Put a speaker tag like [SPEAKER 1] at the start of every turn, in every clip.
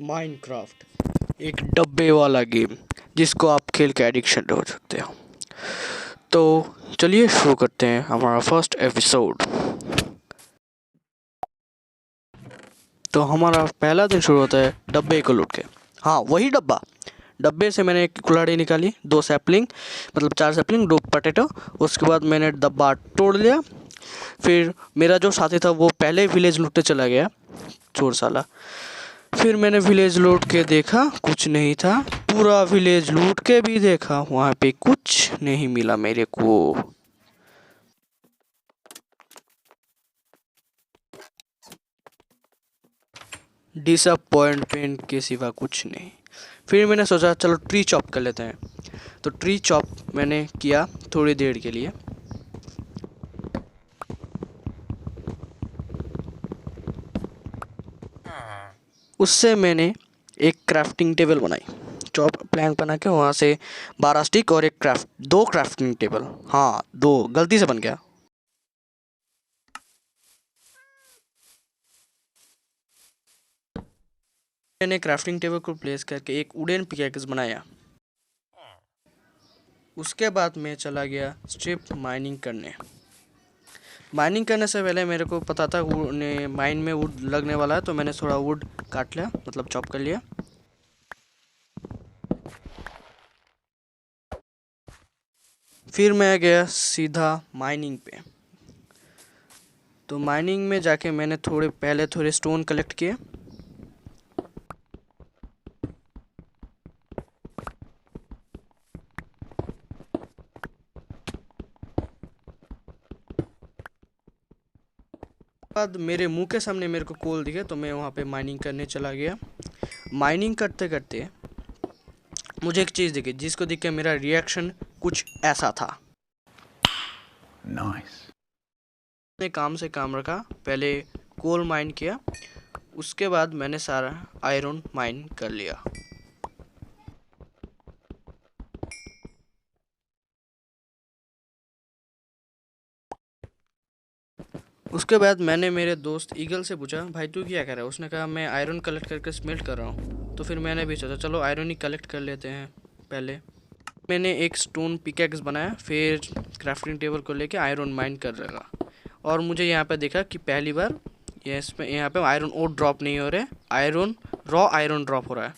[SPEAKER 1] Minecraft एक डब्बे वाला गेम जिसको आप खेल के एडिक्शन हो सकते हो। तो चलिए शुरू करते हैं हमारा फर्स्ट एपिसोड। तो हमारा पहला दिन शुरू होता है डब्बे को लूट के। हाँ, वही डब्बा। डब्बे से मैंने एक कुल्हाड़ी निकाली, 2 सैपलिंग, मतलब 4 सैपलिंग, 2 पोटैटो। उसके बाद मैंने डब्बा तोड़ लिया। फिर मेरा जो साथी था वो पहले विलेज लूटने चला गया, चोर साला। फिर मैंने विलेज लूट के देखा, कुछ नहीं था। पूरा विलेज लूट के भी देखा, वहाँ पे कुछ नहीं मिला मेरे को। डिसअपॉइंटमेंट के सिवा कुछ नहीं। फिर मैंने सोचा चलो ट्री चॉप कर लेते हैं। तो ट्री चॉप मैंने किया थोड़ी देर के लिए। उससे मैंने एक क्राफ्टिंग टेबल बनाई, चॉप प्लैंक बना के वहाँ से 12 स्टिक और एक 2 क्राफ्टिंग टेबल। हाँ, 2 गलती से बन गया। मैंने क्राफ्टिंग टेबल को प्लेस करके एक वुडन पिकैक्स बनाया। उसके बाद मैं चला गया स्ट्रिप माइनिंग करने। माइनिंग करने से पहले मेरे को पता था माइन में वुड लगने वाला है, तो मैंने थोड़ा वुड काट लिया, मतलब चॉप कर लिया। फिर मैं गया सीधा माइनिंग पे। तो माइनिंग में जाके मैंने थोड़े स्टोन कलेक्ट किए। बाद मेरे मुंह के सामने मेरे को कोल दिखे, तो मैं वहाँ पे माइनिंग करने चला गया। माइनिंग करते करते मुझे एक चीज़ दिखी, जिसको देख के मेरा रिएक्शन कुछ ऐसा था। नाइस। मैंने काम से काम रखा, पहले कोल माइन किया, उसके बाद मैंने सारा आयरन माइन कर लिया। उसके बाद मैंने मेरे दोस्त ईगल से पूछा, भाई तू क्या कर रहा है? उसने कहा मैं आयरन कलेक्ट करके स्मेल्ट कर रहा हूँ। तो फिर मैंने भी सोचा चलो आयरन ही कलेक्ट कर लेते हैं। पहले मैंने एक स्टोन पिकैक्स बनाया, फिर क्राफ्टिंग टेबल को लेके आयरन माइन कर रहा। और मुझे यहाँ पे देखा कि पहली बार यहाँ पे आयरन और ड्रॉप नहीं हो रहे, रॉ आयरन ड्रॉप हो रहा है।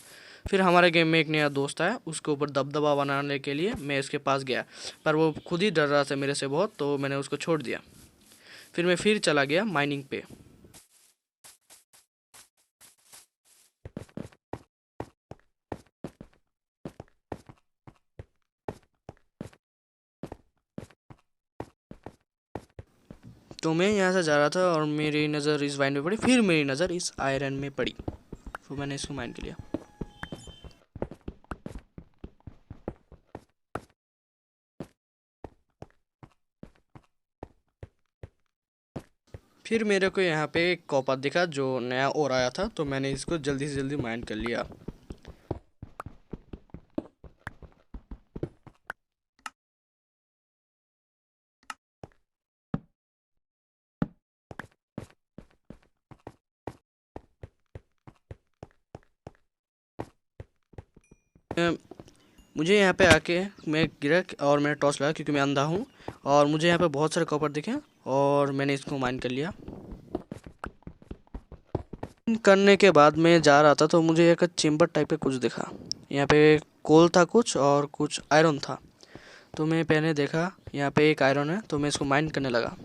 [SPEAKER 1] फिर हमारे गेम में एक नया दोस्त आया, उसके ऊपर दबदबा बनाने के लिए मैं इसके पास गया, पर वो खुद ही डर रहा था मेरे से बहुत, तो मैंने उसको छोड़ दिया। फिर मैं फिर चला गया माइनिंग पे। तो मैं यहाँ से जा रहा था और मेरी नज़र इस वाइन में पड़ी, फिर मेरी नज़र इस आयरन में पड़ी, फिर मैंने इसको माइन कर लिया। फिर मेरे को यहाँ पे एक कॉपर दिखा जो नया और आया था, तो मैंने इसको जल्दी से जल्दी माइन कर लिया। मुझे यहाँ पे आके मैं गिरा और मैंने टॉस लगाया, क्योंकि मैं अंधा हूँ। और मुझे यहाँ पे बहुत सारे कॉपर दिखे और मैंने इसको माइन कर लिया। करने के बाद मैं जा रहा था, तो मुझे एक चेम्बर टाइप का कुछ दिखा। यहाँ पे कोल था कुछ और कुछ आयरन था। तो मैं पहले देखा यहाँ पे एक आयरन है, तो मैं इसको माइन करने लगा।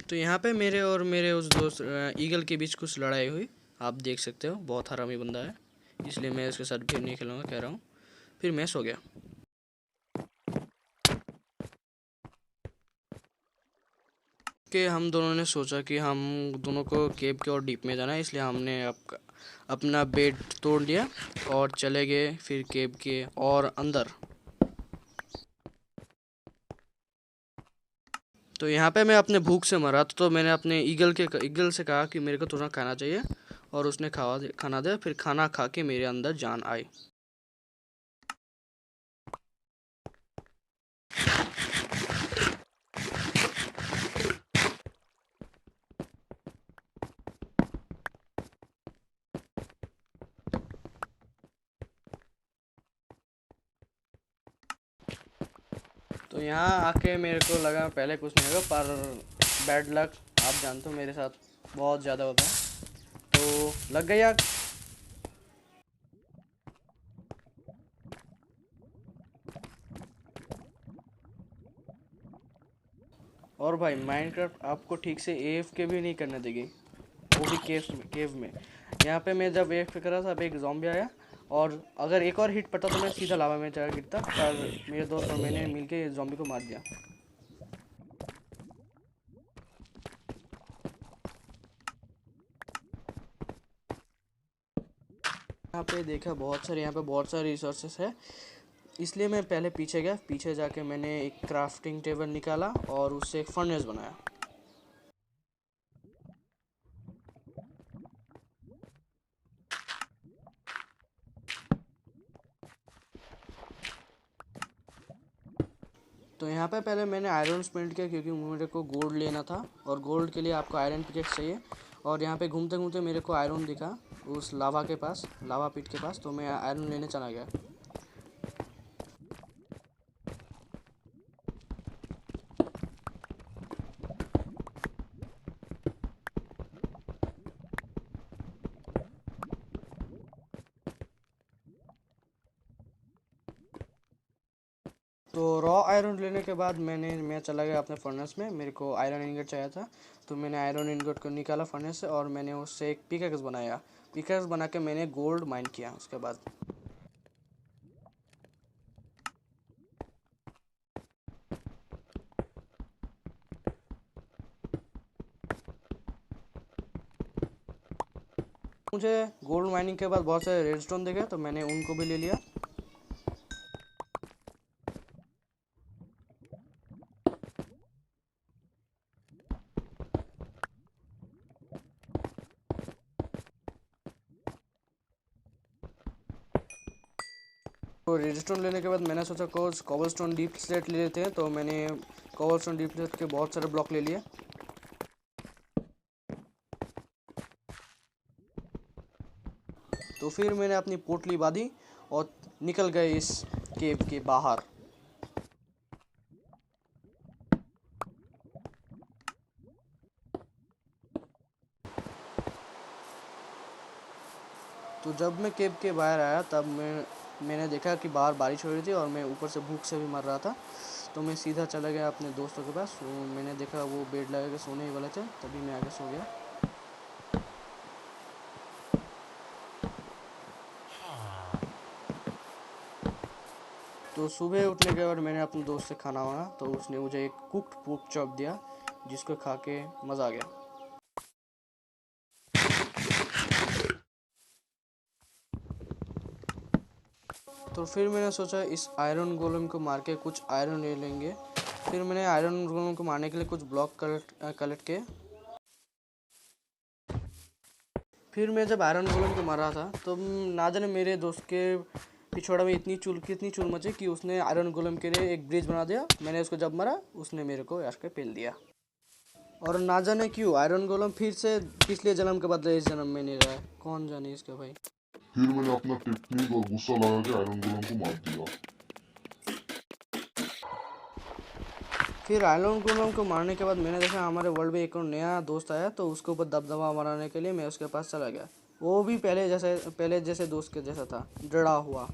[SPEAKER 1] तो यहाँ पे मेरे और मेरे उस दोस्त ईगल के बीच कुछ लड़ाई हुई। आप देख सकते हो, बहुत हरामी बंदा है, इसलिए मैं उसके साथ भी नहीं खेलूँगा, कह रहा हूँ। फिर मैं सो गया। के हम दोनों ने सोचा कि हम दोनों को केव के और डीप में जाना है, इसलिए हमने अपना बेड तोड़ लिया और चले गए फिर केव के और अंदर। तो यहाँ पे मैं अपने भूख से मरा, तो मैंने अपने ईगल से कहा कि मेरे को थोड़ा खाना चाहिए, और उसने खाना दिया। फिर खाना खा के मेरे अंदर जान आई। तो यहाँ आके मेरे को लगा पहले कुछ नहीं होगा, पर बैड लक आप जानते हो मेरे साथ बहुत ज़्यादा होता है, तो लग गई आग। और भाई माइनक्राफ्ट आपको ठीक से AFK भी नहीं करने देगी, वो भी केव में। यहाँ पे मैं जब AFK कर रहा था, अब एक ज़ॉम्बी आया, और अगर एक और हिट पड़ता तो मैं सीधा लावा में जा गिरता, पर मेरे दोस्त और मैंने मिलके ज़ॉम्बी को मार दिया। यहाँ पे देखा यहाँ पे बहुत सारे रिसोर्सेस है, इसलिए मैं पहले पीछे गया। पीछे जाके मैंने एक क्राफ्टिंग टेबल निकाला और उससे एक फर्नेस बनाया। तो यहाँ पे पहले मैंने आयरन स्मेल्ट किया, क्योंकि मेरे को गोल्ड लेना था, और गोल्ड के लिए आपको आयरन पिकेक्स चाहिए। और यहाँ पे घूमते घूमते मेरे को आयरन दिखा उस लावा के पास, लावा पिट के पास, तो मैं आयरन लेने चला गया। तो रॉ आयरन लेने के बाद मैं चला गया अपने फर्नेस में। मेरे को आयरन इनगट चाहिए था, तो मैंने आयरन इनगट को निकाला फर्नेस से, और मैंने उससे एक पिकेक्स बनाया। पिकेक्स बना के मैंने गोल्ड माइन किया उसके बाद। मुझे गोल्ड माइनिंग के बाद बहुत सारे रेडस्टोन दिखे, तो मैंने उनको भी ले लिया। तो रेडस्टोन लेने के बाद मैंने सोचा कॉबलस्टोन डीप स्लेट ले लेते हैं, तो मैंने कॉबलस्टोन डीप स्लेट के बहुत सारे ब्लॉक ले लिए। तो फिर मैंने अपनी पोटली बांधी और निकल गए इस केव के बाहर। तो जब मैं केव के बाहर आया, तब मैंने देखा कि बाहर बारिश हो रही थी, और मैं ऊपर से भूख से भी मर रहा था। तो मैं सीधा चला गया अपने दोस्तों के पास। तो मैंने देखा वो बेड लगा के सोने ही वाले थे, तभी मैं आके सो गया। तो सुबह उठने के बाद मैंने अपने दोस्त से खाना मांगा, तो उसने मुझे एक कुक्ड पोर्क चॉप दिया, जिसको खा के मज़ा आ गया। तो फिर मैंने सोचा इस आयरन गोलम को मार के कुछ आयरन ले लेंगे। फिर मैंने आयरन गोलम को मारने के लिए कुछ ब्लॉक कलेक्ट किए। फिर मैं जब आयरन गोलम को मार रहा था, तो ना जाने मेरे दोस्त के पिछवाड़ा में कितनी चुल मची कि उसने आयरन गोलम के लिए एक ब्रिज बना दिया। मैंने उसको जब मारा, उसने मेरे को यार के पेल दिया। और ना जाने क्यों आयरन गोलम फिर से पिछले जन्म के बदले इस जन्म में नहीं रहा है, कौन जाने इसका भाई।
[SPEAKER 2] फिर मैंने अपना टेक्निक और गुस्सा लगा के आयरन गोलम को मार दिया।
[SPEAKER 1] फिर आयरन गोलम को मारने के बाद मैंने देखा हमारे वर्ल्ड में एक और नया दोस्त आया, तो उसके ऊपर दबदबा बनाने के लिए मैं उसके पास चला गया। वो भी पहले जैसे दोस्त के जैसा था, डरा हुआ।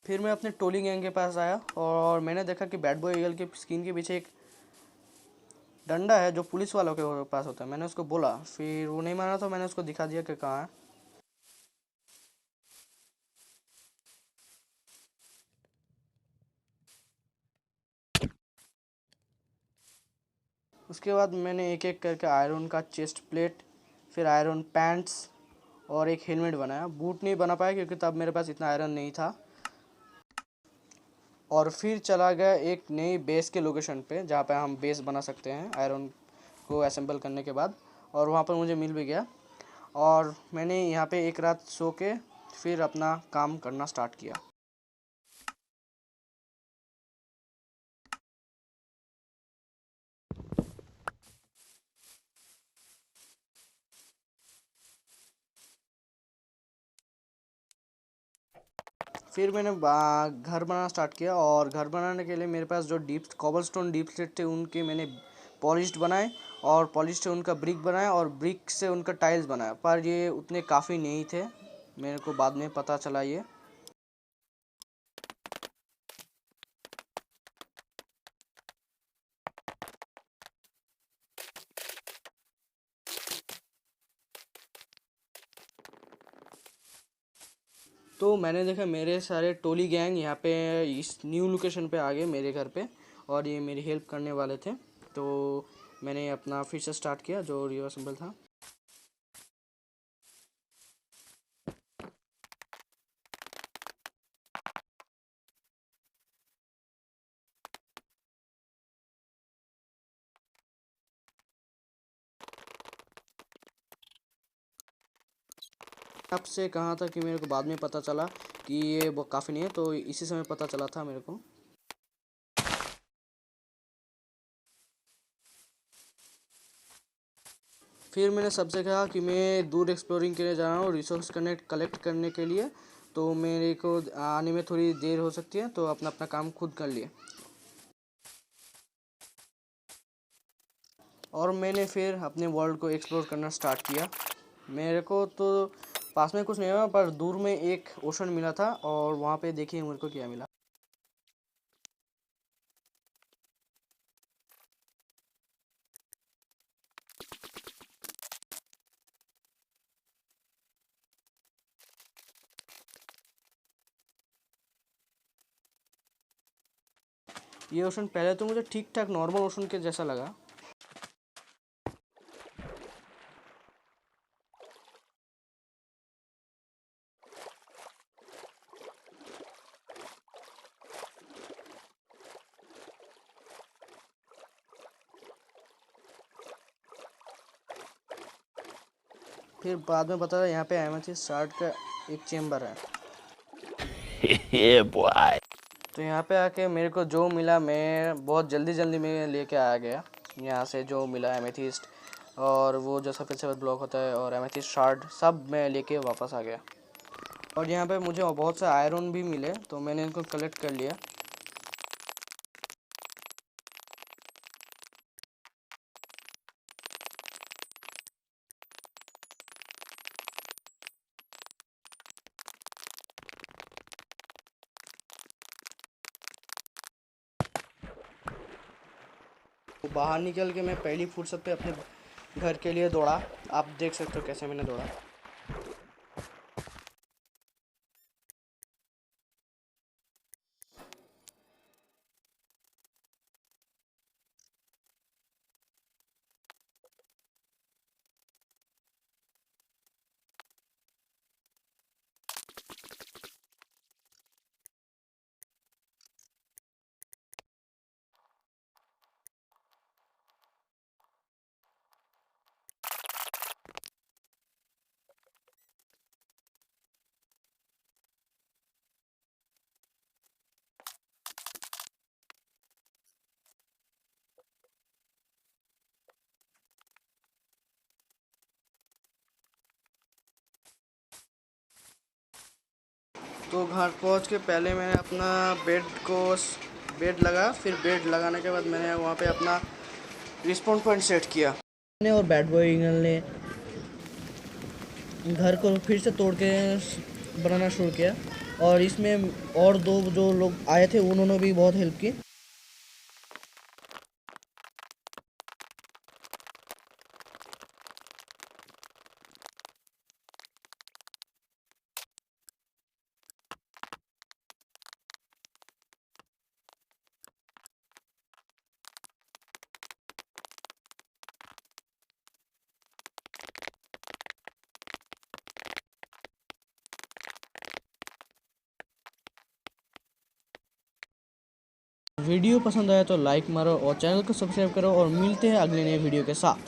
[SPEAKER 1] फिर मैं अपने टोली गैंग के पास आया, और मैंने देखा कि बैड बॉय ईगल के स्किन के पीछे एक डंडा है जो पुलिस वालों के पास होता है। मैंने उसको बोला, फिर वो नहीं माना तो मैंने उसको दिखा दिया कि कहाँ है। उसके बाद मैंने एक एक करके आयरन का चेस्ट प्लेट, फिर आयरन पैंट्स और एक हेलमेट बनाया। बूट नहीं बना पाया क्योंकि तब मेरे पास इतना आयरन नहीं था। और फिर चला गया एक नई बेस के लोकेशन पे जहाँ पे हम बेस बना सकते हैं आयरन को असेंबल करने के बाद। और वहाँ पर मुझे मिल भी गया और मैंने यहाँ पे एक रात सो के फिर अपना काम करना स्टार्ट किया। फिर मैंने घर बनाना स्टार्ट किया और घर बनाने के लिए मेरे पास जो डीप कॉबलस्टोन डीप स्लेट थे उनके मैंने पॉलिश्ड बनाए और पॉलिश से उनका ब्रिक बनाया और ब्रिक से उनका टाइल्स बनाया। पर ये उतने काफ़ी नहीं थे, मेरे को बाद में पता चला ये। तो मैंने देखा मेरे सारे टोली गैंग यहाँ पे इस न्यू लोकेशन पे आ गए मेरे घर पे और ये मेरी हेल्प करने वाले थे। तो मैंने अपना फिर से स्टार्ट किया जो रिवर्सिबल था। आपसे कहा था कि मेरे को बाद में पता चला कि ये वो काफ़ी नहीं है, तो इसी समय पता चला था मेरे को। फिर मैंने सबसे कहा कि मैं दूर एक्सप्लोरिंग के लिए जा रहा हूँ रिसोर्स कलेक्ट करने के लिए, तो मेरे को आने में थोड़ी देर हो सकती है, तो अपना अपना काम खुद कर लिए। और मैंने फिर अपने वर्ल्ड को एक्सप्लोर करना स्टार्ट किया। मेरे को तो पास में कुछ नहीं हुआ पर दूर में एक ओशन मिला था और वहाँ पे देखिए मेरे को क्या मिला। ये ओशन पहले तो मुझे ठीक ठाक नॉर्मल ओशन के जैसा लगा। फिर बाद में पता यहाँ पे एमेथिस्ट शार्ड का एक चेम्बर है।
[SPEAKER 3] Yeah, boy.
[SPEAKER 1] तो यहाँ पे आके मेरे को जो मिला मैं बहुत जल्दी जल्दी में लेके आ गया। यहाँ से जो मिला एमेथिस्ट और वो जो सफ़ेद सफ़ेद ब्लॉक होता है और एमेथिस्ट शार्ड सब मैं लेके वापस आ गया। और यहाँ पे मुझे बहुत से आयरन भी मिले तो मैंने इनको कलेक्ट कर लिया। तो बाहर निकल के मैं पहली फुर्सत पे अपने घर के लिए दौड़ा। आप देख सकते हो कैसे मैंने दौड़ा। तो घर पहुंच के पहले मैंने अपना बेड लगा। फिर बेड लगाने के बाद मैंने वहाँ पे अपना रिस्पॉन्ड पॉइंट सेट किया। मैंने और बैड बॉय ईगल ने घर को फिर से तोड़ के बनाना शुरू किया और इसमें और दो जो लोग आए थे उन्होंने भी बहुत हेल्प की। वीडियो पसंद आया तो लाइक मारो और चैनल को सब्सक्राइब करो और मिलते हैं अगले नए वीडियो के साथ।